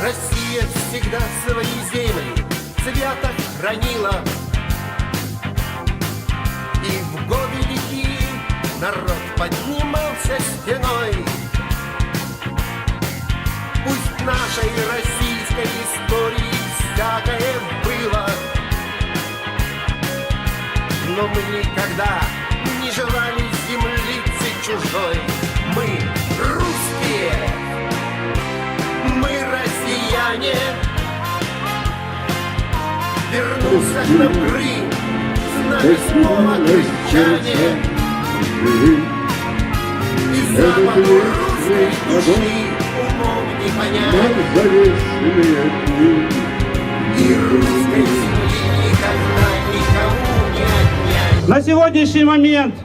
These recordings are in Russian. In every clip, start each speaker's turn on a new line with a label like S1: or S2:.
S1: Россия всегда свои земли свято хранила, и в годы лихие народ поднимался стеной. Пусть в нашей российской истории всякое было, но мы никогда не желали землицы чужой. Мы русские, мы россияне. Вернулся к нам Крым, знали снова крымчане. И запаху русской души умом не понять, и русской земли никогда никому не отнять.
S2: На сегодняшний момент,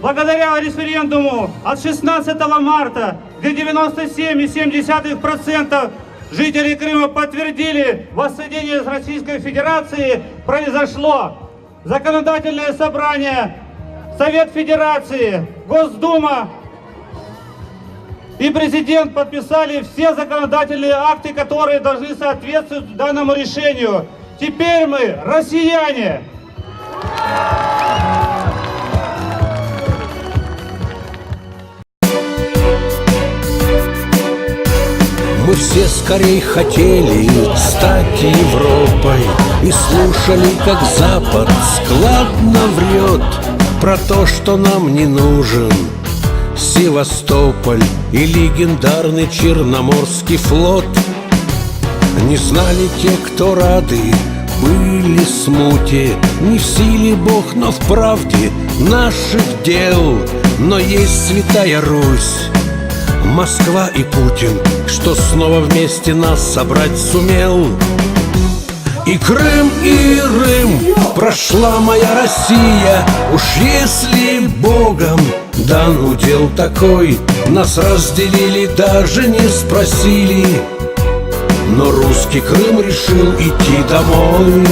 S2: благодаря референдуму от 16 марта, где 97,7% жителей Крыма подтвердили воссоединение с Российской Федерацией, произошло законодательное собрание, Совет Федерации, Госдума и президент подписали все законодательные акты, которые должны соответствовать данному решению. Теперь мы россияне.
S3: Мы все скорее хотели стать Европой и слушали, как Запад складно врет про то, что нам не нужен Севастополь и легендарный Черноморский флот. Не знали те, кто рады были смуте, не в силе Бог, но в правде наших дел. Но есть Святая Русь, Москва и Путин, что снова вместе нас собрать сумел. И Крым, и Рим, прошла моя Россия. Уж если Богом дан удел такой, нас разделили, даже не спросили. Но русский Крым решил идти домой.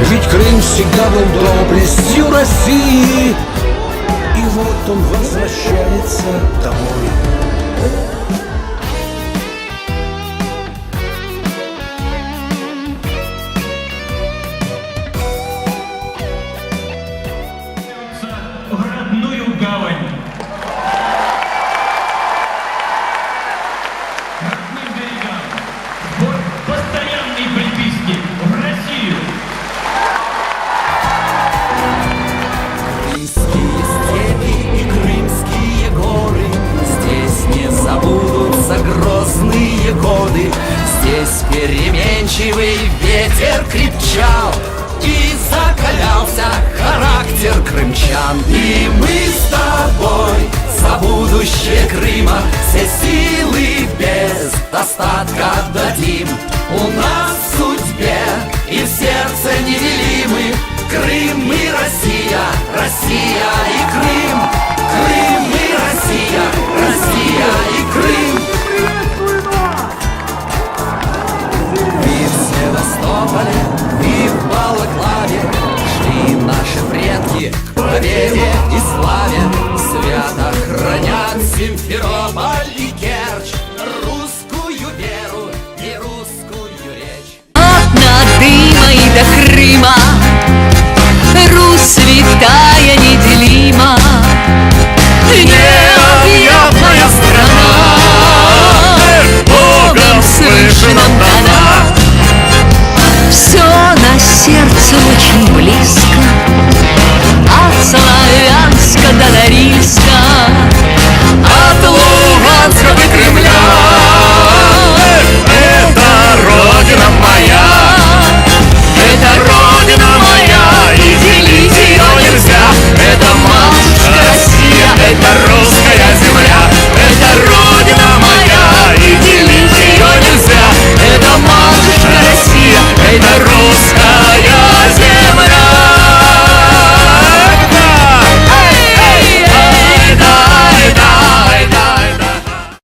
S3: Ведь Крым всегда был доблестью России, и вот он возвращается домой.
S4: В родную гавань. Родным берегам. Вот постоянной приписки в Россию.
S5: Крымские степи и крымские горы, здесь не забудутся грозные годы. Здесь переменчивый ветер крепчал, и закалялся характер крымчан. И мы с тобой за будущее Крыма все силы без достатка отдадим. У нас в судьбе и в сердце неделимы Крым и Россия, Россия и Крым.